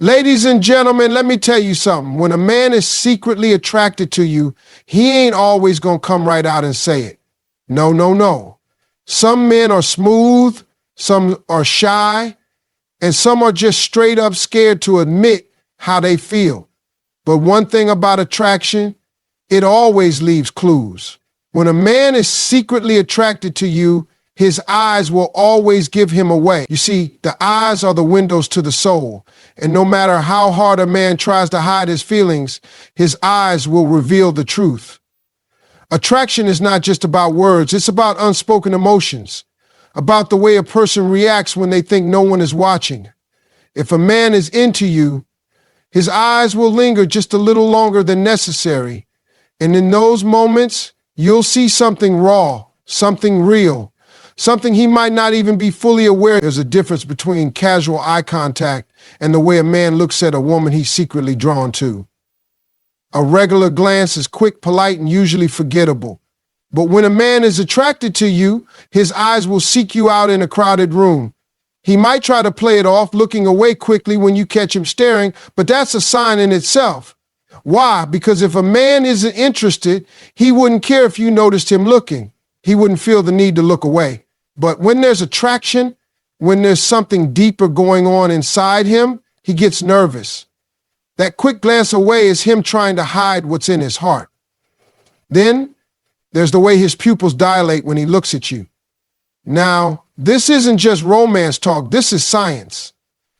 Ladies and gentlemen, let me tell you something. When a man is secretly attracted to you, he ain't always gonna come right out and say it. No, no, no. Some men are smooth, some are shy, and some are just straight up scared to admit how they feel. But one thing about attraction, it always leaves clues. When a man is secretly attracted to you, his eyes will always give him away. You see, the eyes are the windows to the soul, and no matter how hard a man tries to hide his feelings, his eyes will reveal the truth. Attraction is not just about words, it's about unspoken emotions, about the way a person reacts when they think no one is watching. If a man is into you, his eyes will linger just a little longer than necessary, and in those moments, you'll see something raw, something real, something he might not even be fully aware. There's a difference between casual eye contact and the way a man looks at a woman he's secretly drawn to. A regular glance is quick, polite, and usually forgettable. But when a man is attracted to you, his eyes will seek you out in a crowded room. He might try to play it off, looking away quickly when you catch him staring, but that's a sign in itself. Why? Because if a man isn't interested, he wouldn't care if you noticed him looking. He wouldn't feel the need to look away. But when there's attraction, when there's something deeper going on inside him, he gets nervous. That quick glance away is him trying to hide what's in his heart. Then there's the way his pupils dilate when he looks at you. Now, this isn't just romance talk, this is science.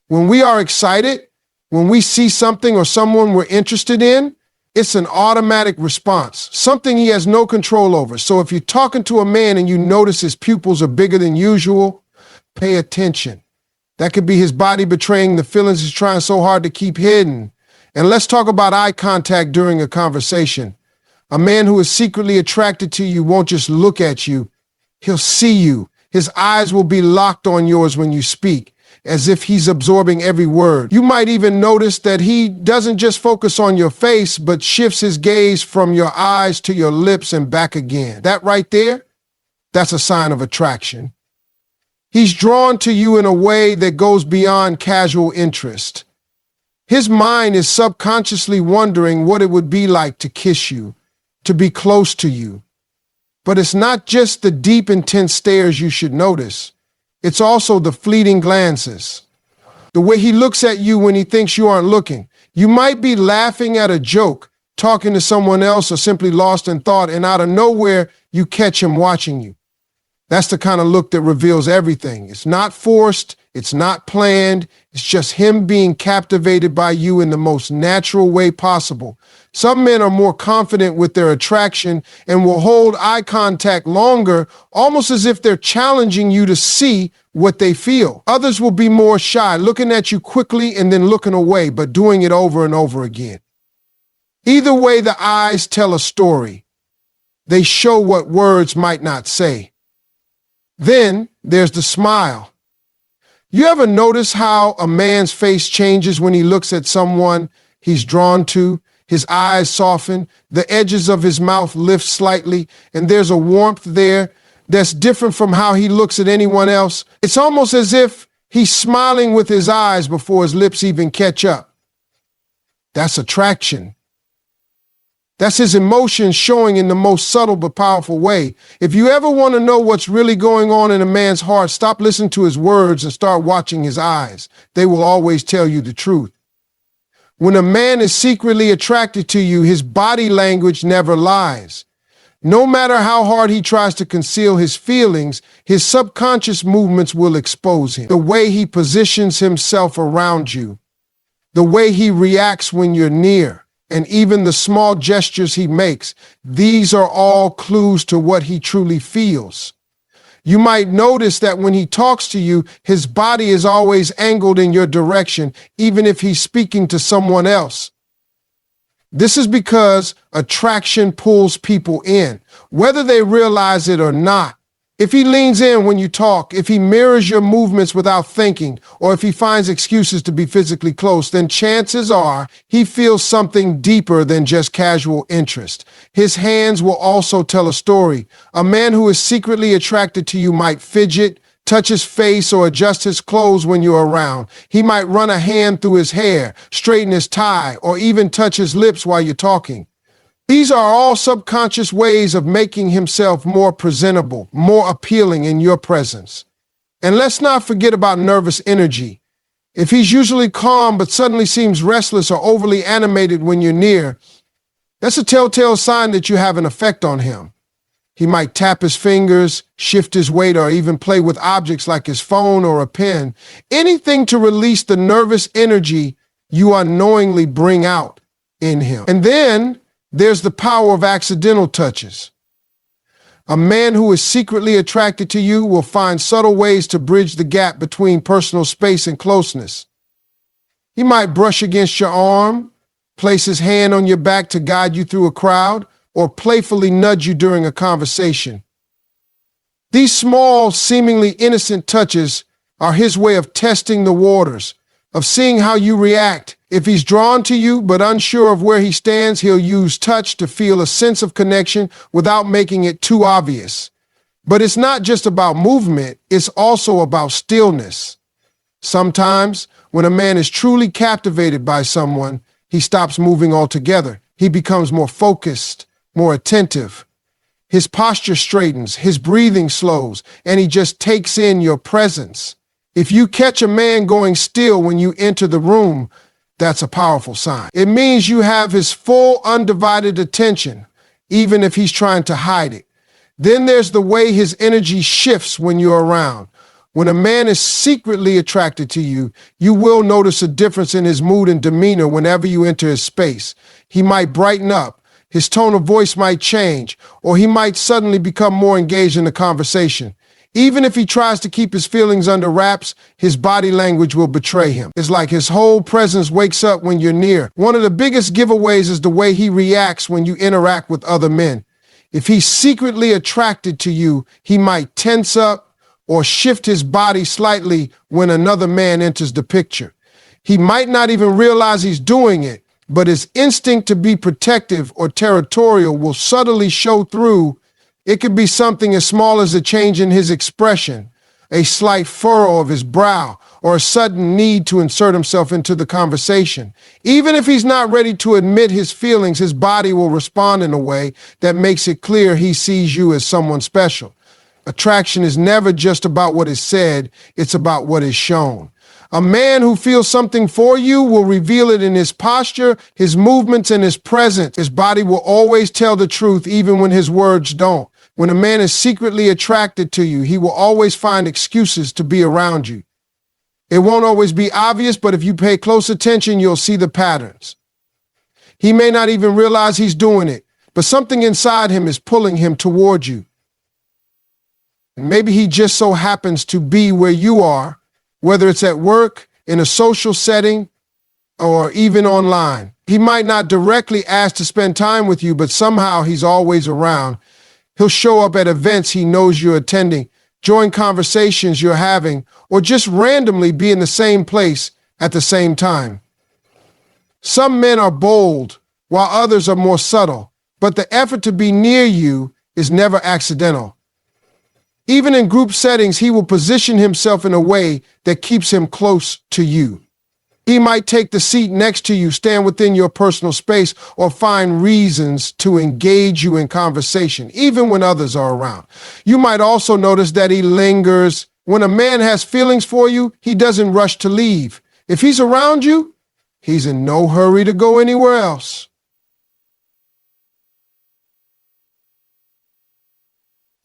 When we are excited, when we see something or someone we're interested in, it's an automatic response, something he has no control over. So if you're talking to a man and you notice his pupils are bigger than usual, pay attention. That could be his body betraying the feelings he's trying so hard to keep hidden. And let's talk about eye contact during a conversation. A man who is secretly attracted to you won't just look at you, he'll see you. His eyes will be locked on yours when you speak, as if he's absorbing every word. You might even notice that he doesn't just focus on your face, but shifts his gaze from your eyes to your lips and back again. That right there, that's a sign of attraction. He's drawn to you in a way that goes beyond casual interest. His mind is subconsciously wondering what it would be like to kiss you, to be close to you. But it's not just the deep, intense stares you should notice. It's also the fleeting glances. The way he looks at you when he thinks you aren't looking. You might be laughing at a joke, talking to someone else, or simply lost in thought, and out of nowhere, you catch him watching you. That's the kind of look that reveals everything. It's not forced, it's not planned, it's just him being captivated by you in the most natural way possible. Some men are more confident with their attraction and will hold eye contact longer, almost as if they're challenging you to see what they feel. Others will be more shy, looking at you quickly and then looking away, but doing it over and over again. Either way, the eyes tell a story. They show what words might not say. Then there's the smile. You ever notice how a man's face changes when he looks at someone he's drawn to? His eyes soften, the edges of his mouth lift slightly, and there's a warmth there that's different from how he looks at anyone else. It's almost as if he's smiling with his eyes before his lips even catch up. That's attraction. That's his emotions showing in the most subtle but powerful way. If you ever want to know what's really going on in a man's heart, stop listening to his words and start watching his eyes. They will always tell you the truth. When a man is secretly attracted to you, his body language never lies. No matter how hard he tries to conceal his feelings, his subconscious movements will expose him. The way he positions himself around you, the way he reacts when you're near, and even the small gestures he makes, these are all clues to what he truly feels. You might notice that when he talks to you, his body is always angled in your direction, even if he's speaking to someone else. This is because attraction pulls people in, whether they realize it or not. If he leans in when you talk, if he mirrors your movements without thinking, or if he finds excuses to be physically close, then chances are he feels something deeper than just casual interest. His hands will also tell a story. A man who is secretly attracted to you might fidget, touch his face, or adjust his clothes when you're around. He might run a hand through his hair, straighten his tie, or even touch his lips while you're talking. These are all subconscious ways of making himself more presentable, more appealing in your presence. And let's not forget about nervous energy. If he's usually calm but suddenly seems restless or overly animated when you're near, that's a telltale sign that you have an effect on him. He might tap his fingers, shift his weight, or even play with objects like his phone or a pen, anything to release the nervous energy you unknowingly bring out in him. And then there's the power of accidental touches. A man who is secretly attracted to you will find subtle ways to bridge the gap between personal space and closeness. He might brush against your arm, place his hand on your back to guide you through a crowd, or playfully nudge you during a conversation. These small, seemingly innocent touches are his way of testing the waters, of seeing how you react. If he's drawn to you but unsure of where he stands, he'll use touch to feel a sense of connection without making it too obvious. But it's not just about movement, it's also about stillness. Sometimes, when a man is truly captivated by someone, he stops moving altogether. He becomes more focused, more attentive. His posture straightens, his breathing slows, and he just takes in your presence. If you catch a man going still when you enter the room, that's a powerful sign. It means you have his full, undivided attention, even if he's trying to hide it. Then there's the way his energy shifts when you're around. When a man is secretly attracted to you, you will notice a difference in his mood and demeanor whenever you enter his space. He might brighten up, his tone of voice might change, or he might suddenly become more engaged in the conversation. Even if he tries to keep his feelings under wraps, his body language will betray him. It's like his whole presence wakes up when you're near. One of the biggest giveaways is the way he reacts when you interact with other men. If he's secretly attracted to you, he might tense up or shift his body slightly when another man enters the picture. He might not even realize he's doing it, but his instinct to be protective or territorial will subtly show through. It could be something as small as a change in his expression, a slight furrow of his brow, or a sudden need to insert himself into the conversation. Even if he's not ready to admit his feelings, his body will respond in a way that makes it clear he sees you as someone special. Attraction is never just about what is said, it's about what is shown. A man who feels something for you will reveal it in his posture, his movements, and his presence. His body will always tell the truth even when his words don't. When a man is secretly attracted to you, he will always find excuses to be around you. It won't always be obvious, but if you pay close attention, you'll see the patterns. He may not even realize he's doing it, but something inside him is pulling him toward you. Maybe he just so happens to be where you are, whether it's at work, in a social setting, or even online. He might not directly ask to spend time with you, but somehow he's always around. He'll show up at events he knows you're attending, join conversations you're having, or just randomly be in the same place at the same time. Some men are bold, while others are more subtle, but the effort to be near you is never accidental. Even in group settings, he will position himself in a way that keeps him close to you. He might take the seat next to you, stand within your personal space, or find reasons to engage you in conversation, even when others are around. You might also notice that he lingers. When a man has feelings for you, he doesn't rush to leave. If he's around you, he's in no hurry to go anywhere else.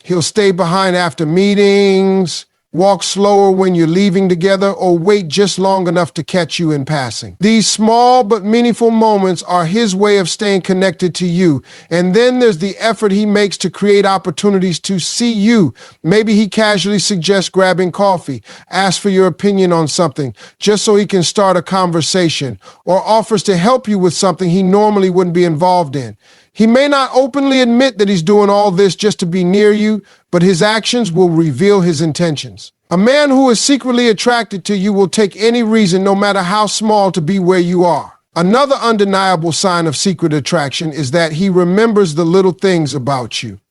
He'll stay behind after meetings, walk slower when you're leaving together, or wait just long enough to catch you in passing. These small but meaningful moments are his way of staying connected to you. And then there's the effort he makes to create opportunities to see you. Maybe he casually suggests grabbing coffee, asks for your opinion on something, just so he can start a conversation, or offers to help you with something he normally wouldn't be involved in. He may not openly admit that he's doing all this just to be near you, but his actions will reveal his intentions. A man who is secretly attracted to you will take any reason, no matter how small, to be where you are. Another undeniable sign of secret attraction is that he remembers the little things about you.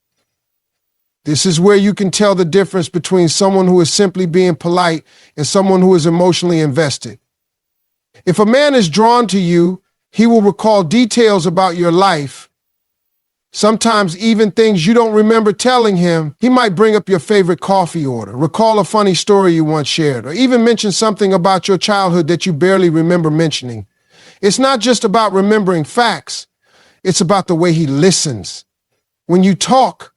This is where you can tell the difference between someone who is simply being polite and someone who is emotionally invested. If a man is drawn to you, he will recall details about your life, sometimes even things you don't remember telling him. He might bring up your favorite coffee order, recall a funny story you once shared, or even mention something about your childhood that you barely remember mentioning. It's not just about remembering facts, it's about the way he listens. When you talk,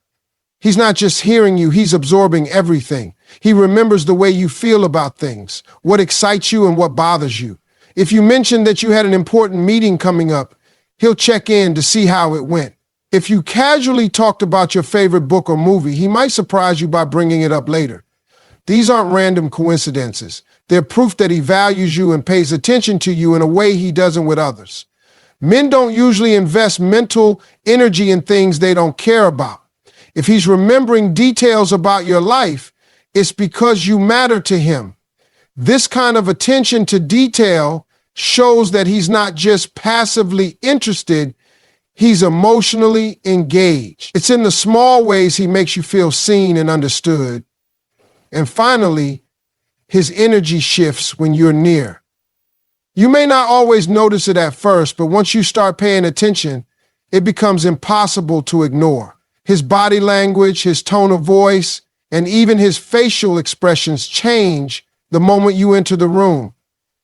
he's not just hearing you, he's absorbing everything. He remembers the way you feel about things, what excites you and what bothers you. If you mention that you had an important meeting coming up, he'll check in to see how it went. If you casually talked about your favorite book or movie, he might surprise you by bringing it up later. These aren't random coincidences. They're proof that he values you and pays attention to you in a way he doesn't with others. Men don't usually invest mental energy in things they don't care about. If he's remembering details about your life, it's because you matter to him. This kind of attention to detail shows that he's not just passively interested, he's emotionally engaged. It's in the small ways he makes you feel seen and understood. And finally, his energy shifts when you're near. You may not always notice it at first, but once you start paying attention, it becomes impossible to ignore. His body language, his tone of voice, and even his facial expressions change the moment you enter the room.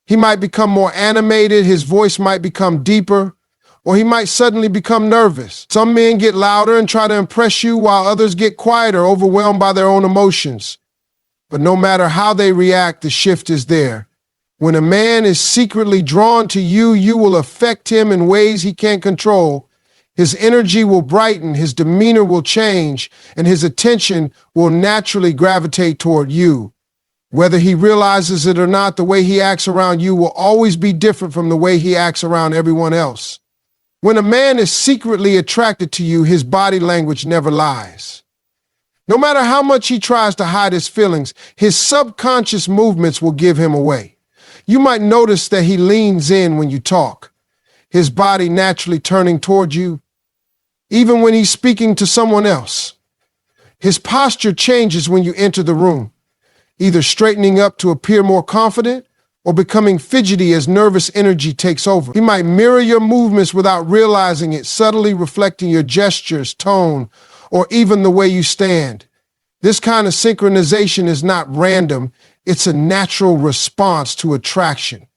He might become more animated, his voice might become deeper, or he might suddenly become nervous. Some men get louder and try to impress you, while others get quieter, overwhelmed by their own emotions. But no matter how they react, the shift is there. When a man is secretly drawn to you, you will affect him in ways he can't control. His energy will brighten, his demeanor will change, and his attention will naturally gravitate toward you. Whether he realizes it or not, the way he acts around you will always be different from the way he acts around everyone else. When a man is secretly attracted to you, his body language never lies. No matter how much he tries to hide his feelings, his subconscious movements will give him away. You might notice that he leans in when you talk, his body naturally turning toward you, even when he's speaking to someone else. His posture changes when you enter the room, either straightening up to appear more confident or becoming fidgety as nervous energy takes over. He might mirror your movements without realizing it, subtly reflecting your gestures, tone, or even the way you stand. This kind of synchronization is not random. It's a natural response to attraction.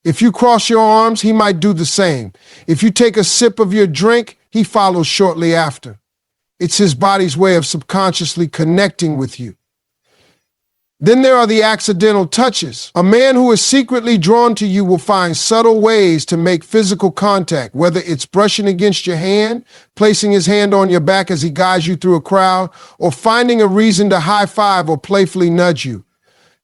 If you cross your arms, he might do the same. If you take a sip of your drink, he follows shortly after. It's his body's way of subconsciously connecting with you. Then there are the accidental touches. A man who is secretly drawn to you will find subtle ways to make physical contact, whether it's brushing against your hand, placing his hand on your back as he guides you through a crowd, or finding a reason to high-five or playfully nudge you.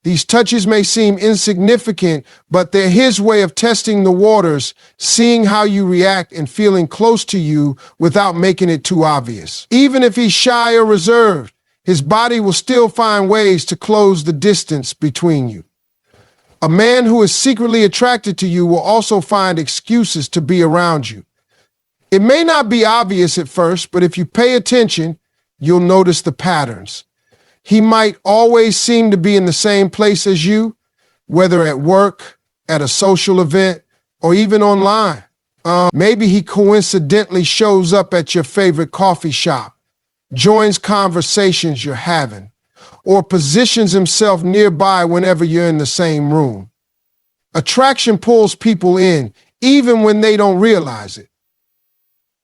These touches may seem insignificant, but they're his way of testing the waters, seeing how you react and feeling close to you without making it too obvious. Even if he's shy or reserved, his body will still find ways to close the distance between you. A man who is secretly attracted to you will also find excuses to be around you. It may not be obvious at first, but if you pay attention, you'll notice the patterns. He might always seem to be in the same place as you, whether at work, at a social event, or even online. Maybe he coincidentally shows up at your favorite coffee shop, joins conversations you're having, or positions himself nearby whenever you're in the same room. Attraction pulls people in, even when they don't realize it.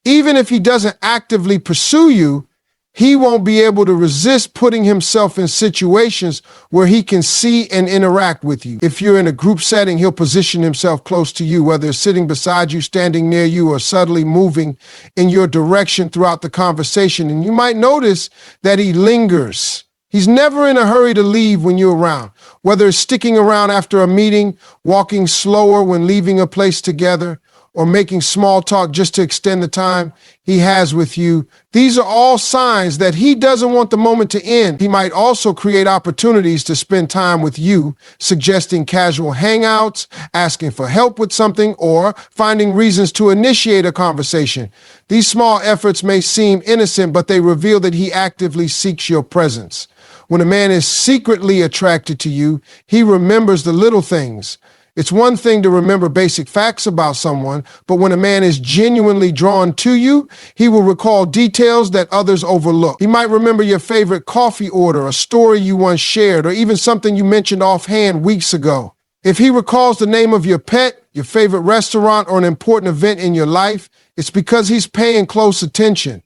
Even if he doesn't actively pursue you, he won't be able to resist putting himself in situations where he can see and interact with you. If you're in a group setting, he'll position himself close to you, whether it's sitting beside you, standing near you, or subtly moving in your direction throughout the conversation. And you might notice that he lingers. He's never in a hurry to leave when you're around, whether it's sticking around after a meeting, walking slower when leaving a place together, or making small talk just to extend the time he has with you. These are all signs that he doesn't want the moment to end. He might also create opportunities to spend time with you, suggesting casual hangouts, asking for help with something, or finding reasons to initiate a conversation. These small efforts may seem innocent, but they reveal that he actively seeks your presence. When a man is secretly attracted to you, he remembers the little things. It's one thing to remember basic facts about someone, but when a man is genuinely drawn to you, he will recall details that others overlook. He might remember your favorite coffee order, a story you once shared, or even something you mentioned offhand weeks ago. If he recalls the name of your pet, your favorite restaurant, or an important event in your life, it's because he's paying close attention.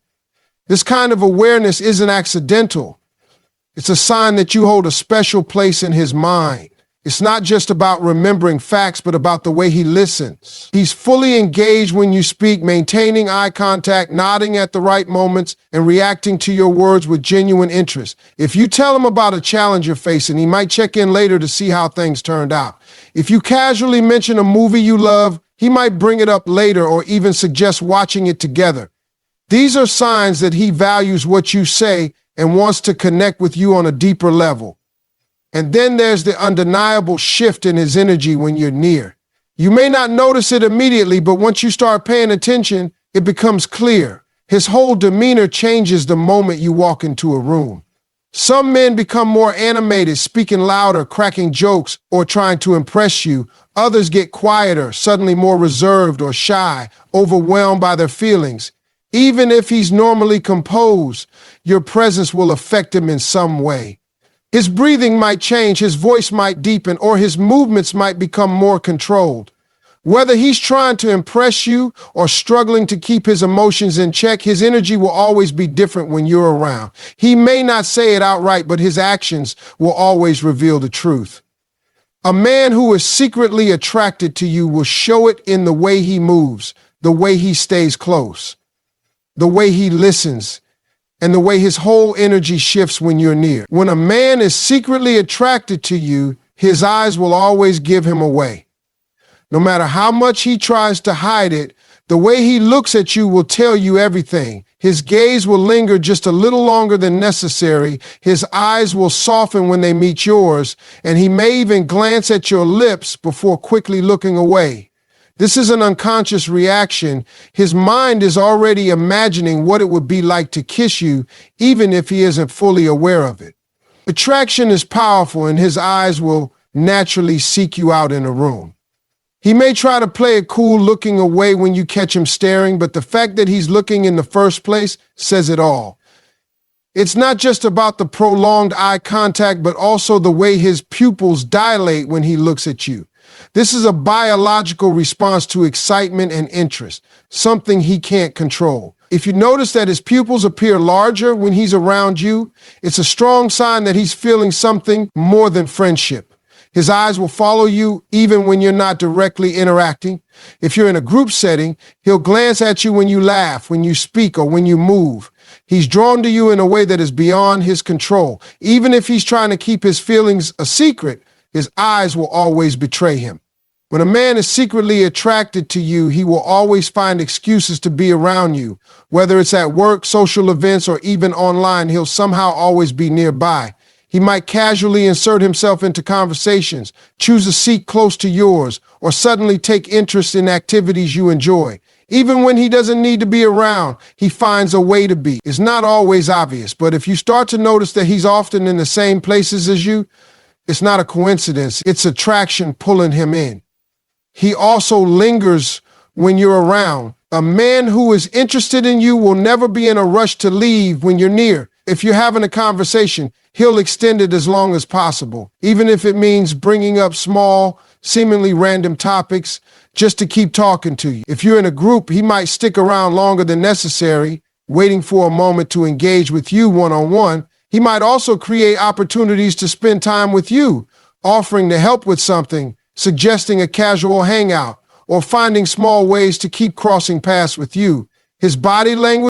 This kind of awareness isn't accidental. It's a sign that you hold a special place in his mind. It's not just about remembering facts, but about the way he listens. He's fully engaged when you speak, maintaining eye contact, nodding at the right moments, and reacting to your words with genuine interest. If you tell him about a challenge you're facing, he might check in later to see how things turned out. If you casually mention a movie you love, he might bring it up later or even suggest watching it together. These are signs that he values what you say and wants to connect with you on a deeper level. And then there's the undeniable shift in his energy when you're near. You may not notice it immediately, but once you start paying attention, it becomes clear. His whole demeanor changes the moment you walk into a room. Some men become more animated, speaking louder, cracking jokes, or trying to impress you. Others get quieter, suddenly more reserved or shy, overwhelmed by their feelings. Even if he's normally composed, your presence will affect him in some way. His breathing might change, his voice might deepen, or his movements might become more controlled. Whether he's trying to impress you or struggling to keep his emotions in check, his energy will always be different when you're around. He may not say it outright, but his actions will always reveal the truth. A man who is secretly attracted to you will show it in the way he moves, the way he stays close, the way he listens, and the way his whole energy shifts when you're near. When a man is secretly attracted to you, his eyes will always give him away. No matter how much he tries to hide it, the way he looks at you will tell you everything. His gaze will linger just a little longer than necessary. His eyes will soften when they meet yours, and he may even glance at your lips before quickly looking away. This is an unconscious reaction. His mind is already imagining what it would be like to kiss you, even if he isn't fully aware of it. Attraction is powerful, and his eyes will naturally seek you out in a room. He may try to play it cool looking away when you catch him staring, but the fact that he's looking in the first place says it all. It's not just about the prolonged eye contact, but also the way his pupils dilate when he looks at you. This is a biological response to excitement and interest, something he can't control. If you notice that his pupils appear larger when he's around you, it's a strong sign that he's feeling something more than friendship. His eyes will follow you even when you're not directly interacting. If you're in a group setting, he'll glance at you when you laugh, when you speak, or when you move. He's drawn to you in a way that is beyond his control. Even if he's trying to keep his feelings a secret, his eyes will always betray him. When a man is secretly attracted to you, he will always find excuses to be around you. Whether it's at work, social events, or even online, he'll somehow always be nearby. He might casually insert himself into conversations, choose a seat close to yours, or suddenly take interest in activities you enjoy. Even when he doesn't need to be around, he finds a way to be. It's not always obvious, but if you start to notice that he's often in the same places as you, it's not a coincidence. It's attraction pulling him in. He also lingers when you're around. A man who is interested in you will never be in a rush to leave when you're near. If you're having a conversation, he'll extend it as long as possible, even if it means bringing up small, seemingly random topics just to keep talking to you. If you're in a group, he might stick around longer than necessary, waiting for a moment to engage with you one-on-one. He might also create opportunities to spend time with you, offering to help with something, suggesting a casual hangout, or finding small ways to keep crossing paths with you. His body language